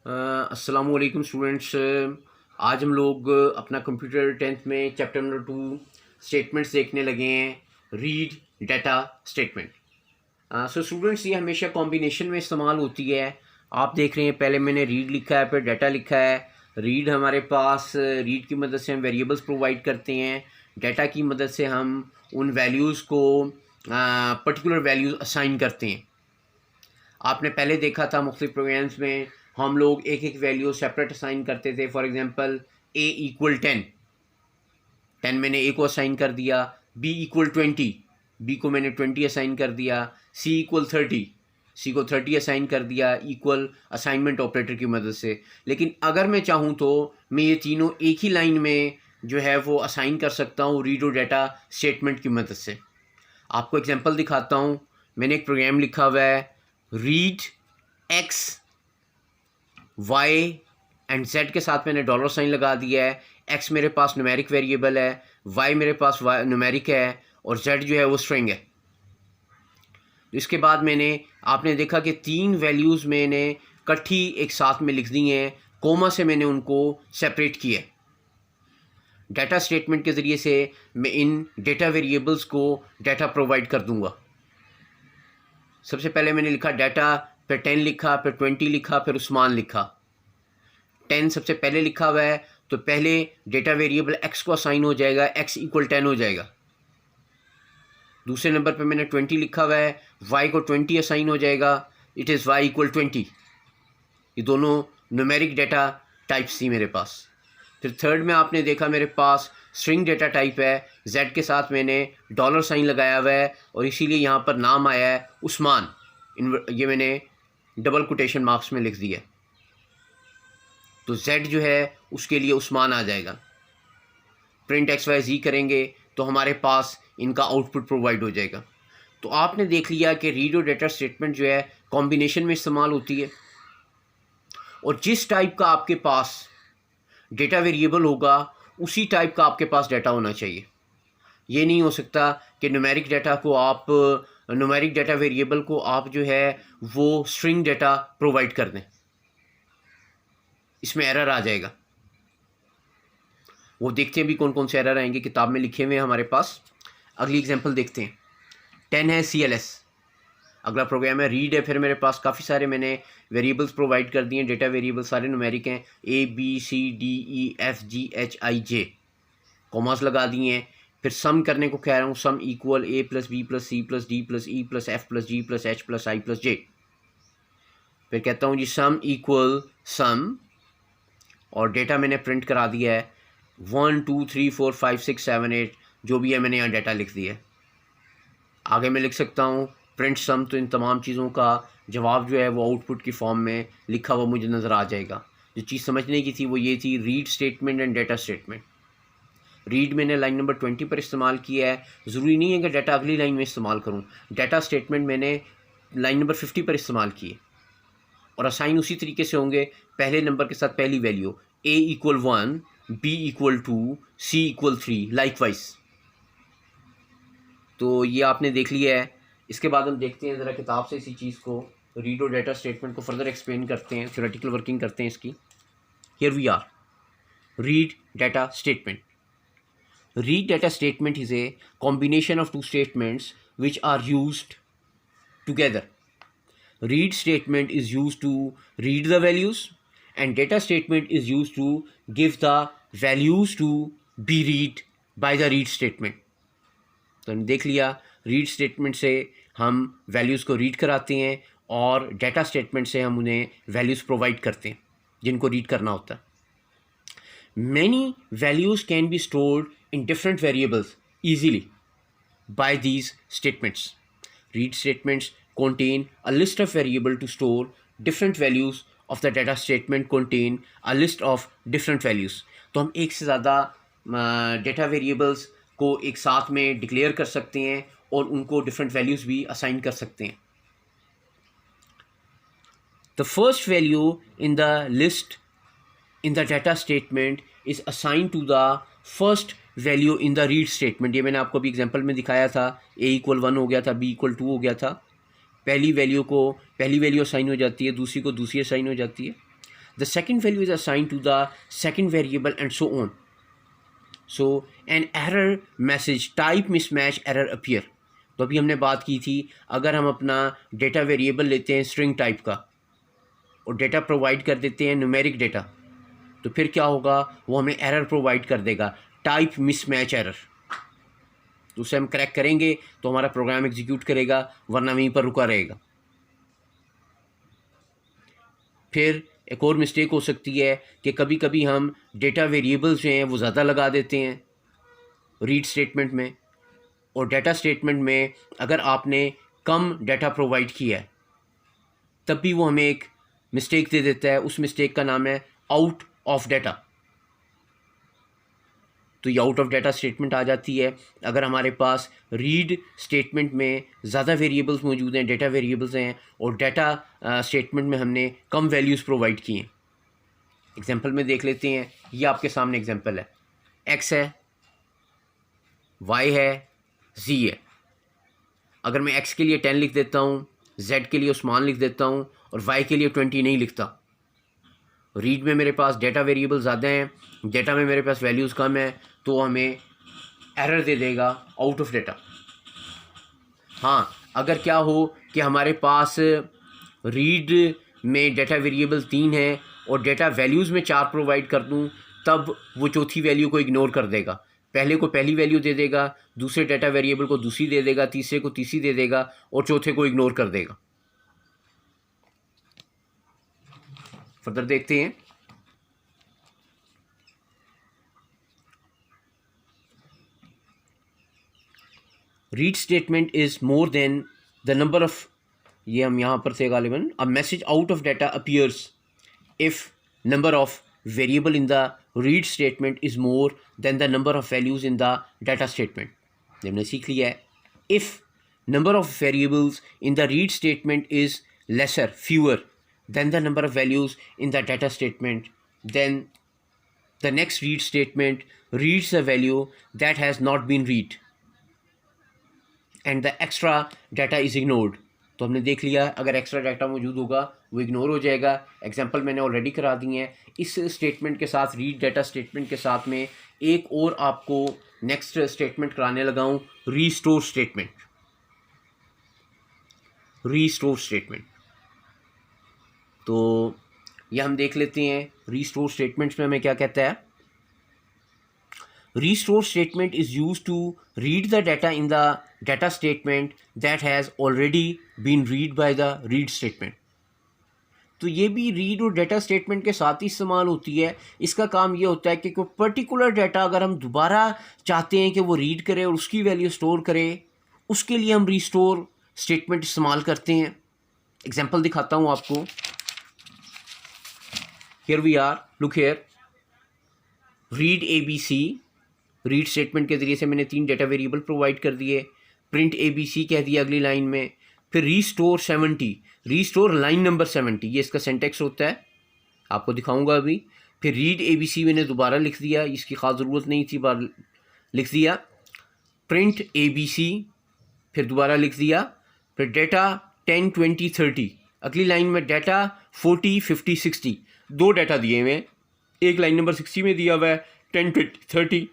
अस्सलाम वालेकुम स्टूडेंट्स। आज हम लोग अपना कंप्यूटर 10th में चैप्टर नंबर 2 स्टेटमेंट्स देखने लगे हैं। Read data statement. So students, ये हमेशा कॉम्बिनेशन में इस्तेमाल होती है। आप देख रहे हैं, पहले मैंने रीड लिखा है, फिर डाटा लिखा है। रीड हमारे पास, रीड की मदद से हम वेरिएबल्स प्रोवाइड करते हैं। डाटा की मदद से हम उन वैल्यूज़ को पर्टिकुलर वैल्यूज़ असाइन करते हैं। आपने पहले देखा था मुख्तलिफ प्रोग्राम्स में हम लोग एक एक वैल्यू सेपरेट असाइन करते थे। फॉर एग्जांपल A = 10, 10 मैंने A को असाइन कर दिया। B = 20, B को मैंने 20 असाइन कर दिया। C = 30, C को 30 असाइन कर दिया, इक्वल असाइनमेंट ऑपरेटर की मदद से। लेकिन अगर मैं चाहूँ तो मैं ये तीनों एक ही लाइन में जो है वो असाइन कर सकता हूँ रीड और डाटा स्टेटमेंट की मदद से। आपको एग्जांपल दिखाता हूँ। मैंने एक प्रोग्राम लिखा हुआ है, read x y and z के साथ मैंने डॉलर साइन लगा दिया है। x मेरे पास न्यूमेरिक वेरिएबल है, y मेरे पास न्यूमेरिक है, और z जो है वो स्ट्रिंग है। इसके बाद आपने देखा कि तीन वैल्यूज़ मैंने इकट्ठी एक साथ में लिख दी हैं, कोमा से मैंने उनको सेपरेट किया। डाटा स्टेटमेंट के ज़रिए से मैं इन डेटा वेरिएबल्स को डाटा प्रोवाइड कर दूंगा। सबसे पहले मैंने लिखा डाटा, फिर 10 लिखा, फिर 20 लिखा, फिर उस्मान लिखा। 10 सबसे पहले लिखा हुआ है, तो पहले डेटा वेरिएबल x को असाइन हो जाएगा, x = 10 हो जाएगा। दूसरे नंबर पे मैंने 20 लिखा हुआ है, y को 20 असाइन हो जाएगा, इट इज़ y = 20। ये दोनों न्यूमेरिक डाटा टाइप्स थी मेरे पास। फिर थर्ड में आपने देखा मेरे पास स्ट्रिंग डाटा टाइप है, z के साथ मैंने डॉलर साइन लगाया हुआ है, और इसीलिए यहाँ पर नाम आया है उस्मान। ये मैंने डबल कोटेशन मार्क्स में लिख दिया, तो z जो है उसके लिए उस्मान आ जाएगा। प्रिंट XYZ करेंगे तो हमारे पास इनका आउटपुट प्रोवाइड हो जाएगा। तो आपने देख लिया कि रीड और डाटा स्टेटमेंट जो है कॉम्बिनेशन में इस्तेमाल होती है, और जिस टाइप का आपके पास डेटा वेरिएबल होगा उसी टाइप का आपके पास डाटा होना चाहिए। ये नहीं हो सकता कि न्यूमेरिक डाटा वेरिएबल को आप जो है वो स्ट्रिंग डाटा प्रोवाइड कर दें, इसमें एरर आ जाएगा। वो देखते हैं भी कौन कौन से एरर आएंगे, किताब में लिखे हुए हैं हमारे पास। अगली एग्जांपल देखते हैं। 10 है CLS, अगला प्रोग्राम है रीड है। फिर मेरे पास काफ़ी सारे मैंने वेरिएबल्स प्रोवाइड कर दिए। डेटा वेरिएबल सारे न्यूमेरिक हैं, ABCDEFGHIJ, कॉमास लगा दिए हैं। फिर सम करने को कह रहा हूँ, sum equal A + B + C + D + E + F + G + H + I + J। फिर कहता हूँ जी सम इक्वल सम, और डेटा मैंने प्रिंट करा दिया है 1 2 3 4 5 6 7 8, जो भी है मैंने यहाँ डाटा लिख दिया है। आगे मैं लिख सकता हूँ प्रिंट सम, तो इन तमाम चीज़ों का जवाब जो है वो आउटपुट की फॉर्म में लिखा हुआ मुझे नज़र आ जाएगा। जो चीज़ समझने की थी वो ये थी, read statement and data statement. Read मैंने लाइन नंबर 20 पर इस्तेमाल किया है, ज़रूरी नहीं है कि डाटा अगली लाइन में इस्तेमाल करूँ। डाटा स्टेटमेंट मैंने लाइन नंबर 50 पर इस्तेमाल किए, और असाइन उसी तरीके से होंगे, पहले नंबर के साथ पहली value, A = 1, B = 2, C = 3, likewise. तो ये आपने देख लिया है। इसके बाद हम देखते हैं ज़रा किताब से इसी चीज़ को, रीड और डाटा स्टेटमेंट को फर्दर एक्सप्लेन करते हैं, थ्योरेटिकल वर्किंग करते हैं इसकी। Here we are, read data statement. Read data statement is a combination of two statements which are used together. Read statement is used to read the values, and data statement is used to give the values to be read by the read statement. तो हमने देख लिया, read statement से हम values को read कराते हैं, और डाटा स्टेटमेंट से हम उन्हें वैल्यूज़ प्रोवाइड करते हैं जिनको रीड करना होता है। Many values can be stored in different variables easily by these statements. Read statements contain a list of variables to store different values of the data statement contain a list of different values. तो हम एक से ज़्यादा data variables को एक साथ में declare कर सकते हैं और उनको डिफरेंट वैल्यूज़ भी असाइन कर सकते हैं। The first value in the list in the data statement is assigned to the first value in the read statement. ये मैंने आपको अभी एग्जांपल में दिखाया था, A = 1 हो गया था, B = 2 हो गया था। पहली वैल्यू को पहली वैल्यू असाइन हो जाती है, दूसरी को दूसरी असाइन हो जाती है। the second value is assigned to the second variable, and so on. So an error message type mismatch error appear. तो अभी हमने बात की थी, अगर हम अपना डेटा वेरिएबल लेते हैं स्ट्रिंग टाइप का और डेटा प्रोवाइड कर देते हैं न्यूमेरिक डेटा, तो फिर क्या होगा, वो हमें एरर प्रोवाइड कर देगा, टाइप मिसमैच एरर। तो उसे हम क्रैक करेंगे तो हमारा प्रोग्राम एग्जीक्यूट करेगा, वरना वहीं पर रुका रहेगा। फिर एक और मिस्टेक हो सकती है कि कभी कभी हम डेटा वेरिएबल्स जो हैं वो ज़्यादा लगा देते हैं रीड स्टेटमेंट में, और डेटा स्टेटमेंट में अगर आपने कम डेटा प्रोवाइड किया है तब भी वो हमें एक मिस्टेक दे देता है। उस मिस्टेक का नाम है आउट ऑफ डेटा। तो ये आउट ऑफ डेटा स्टेटमेंट आ जाती है अगर हमारे पास रीड स्टेटमेंट में ज़्यादा वेरिएबल्स मौजूद हैं, डेटा वेरिएबल्स हैं, और डेटा स्टेटमेंट में हमने कम वैल्यूज़ प्रोवाइड की हैं। एग्जांपल में देख लेते हैं, ये आपके सामने एग्जांपल है, एक्स है, वाई है, जी है। अगर मैं एक्स के लिए 10 लिख देता हूँ, जेड के लिए उस्मान लिख देता हूँ, और वाई के लिए 20 नहीं लिखता, रीड में मेरे पास डेटा वेरिएबल ज़्यादा हैं, डेटा में मेरे पास वैल्यूज़ कम है, तो हमें एरर दे देगा आउट ऑफ डेटा। हाँ, अगर क्या हो कि हमारे पास रीड में डेटा वेरिएबल 3 है और डेटा वैल्यूज़ में 4 प्रोवाइड कर दूँ, तब वो चौथी वैल्यू को इग्नोर कर देगा। पहले को पहली वैल्यू दे देगा, दूसरे डेटा वेरिएबल को दूसरी दे देगा, तीसरे को तीसरी दे देगा, और चौथे को इग्नोर कर देगा। फर्दर देखते हैं। Read statement is more than the number of, ये हम यहाँ पर से गालिबन, a message out of data appears if number of variable in the read statement is more than the number of values in the data statement. हमने सीख लिया है, if number of variables in the read statement is lesser, fewer than the number of values in the data statement, then the next read statement reads a value that has not been read and the extra data is ignored. तो हमने देख लिया, अगर extra data मौजूद होगा वो ignore हो जाएगा। एग्जांपल मैंने ऑलरेडी करा दिए हैं। इस स्टेटमेंट के साथ, रीड डाटा स्टेटमेंट के साथ में एक और आपको नेक्स्ट स्टेटमेंट कराने लगा हूँ, रीस्टोर स्टेटमेंट। रीस्टोर स्टेटमेंट तो यह हम देख लेते हैं। रीस्टोर स्टेटमेंट्स में हमें क्या कहता है, restore statement is used to read the data in the data statement that has already been read by the read statement. तो ये भी रीड और डाटा स्टेटमेंट के साथ ही इस्तेमाल होती है। इसका काम ये होता है कि कोई पर्टिकुलर डाटा अगर हम दोबारा चाहते हैं कि वो रीड करे और उसकी वैल्यू स्टोर करे, उसके लिए हम रीस्टोर स्टेटमेंट इस्तेमाल करते हैं। एग्जाम्पल दिखाता हूँ आपको। Here we are, look here, read ABC, read statement के ज़रिए से मैंने 3 डेटा वेरिएबल प्रोवाइड कर दिए, प्रिंट ABC कह दिया अगली लाइन में, फिर रीस्टोर 70, रीस्टोर लाइन नंबर 70, ये इसका सिंटैक्स होता है, आपको दिखाऊंगा अभी। फिर रीड ABC मैंने दोबारा लिख दिया, इसकी ख़ास ज़रूरत नहीं थी, बार लिख दिया। प्रिंट ABC फिर दोबारा लिख दिया। फिर डेटा 10, 20, 30, अगली लाइन में डेटा 40, 50, 60, 2 डाटा दिए हुए हैं, एक लाइन नंबर 60 में दिया हुआ है 10, 20, 30,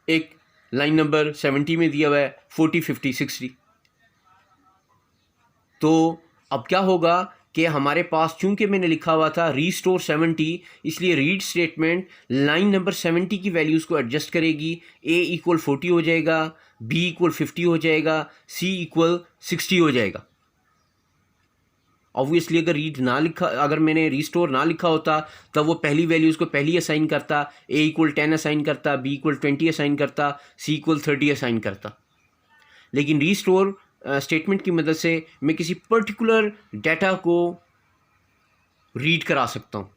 एक लाइन नंबर 70 में दिया हुआ है 40, 50, 60। तो अब क्या होगा कि हमारे पास चूंकि मैंने लिखा हुआ था रीस्टोर 70, इसलिए रीड स्टेटमेंट लाइन नंबर 70 की वैल्यूज़ को एडजस्ट करेगी। A इक्वल 40 हो जाएगा, B इक्वल 50 हो जाएगा, C इक्वल 60 हो जाएगा। ऑब्वियसली अगर मैंने रीस्टोर ना लिखा होता तब वो पहली वैल्यूज़ को पहली असाइन करता, A इक्वल 10 असाइन करता, B इक्वल 20 असाइन करता, C इक्वल 30 असाइन करता। लेकिन रीस्टोर स्टेटमेंट की मदद से मैं किसी पर्टिकुलर डाटा को रीड करा सकता हूँ।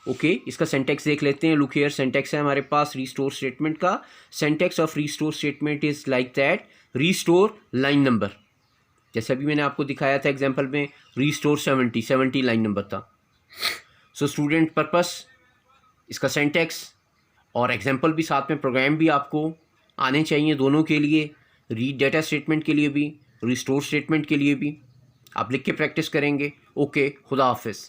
ओके, इसका सिंटैक्स देख लेते हैं। लुक हियर, सिंटैक्स है हमारे पास रीस्टोर स्टेटमेंट का। Syntax of restore statement is like that, restore line number, जैसे अभी मैंने आपको दिखाया था एग्जांपल में, रीस्टोर 70 लाइन नंबर था। सो स्टूडेंट पर्पस इसका सिंटैक्स और एग्जांपल भी साथ में, प्रोग्राम भी आपको आने चाहिए दोनों के लिए, रीड डाटा स्टेटमेंट के लिए भी, रीस्टोर स्टेटमेंट के लिए भी। आप लिख के प्रैक्टिस करेंगे। ओके, खुदा हाफिज़।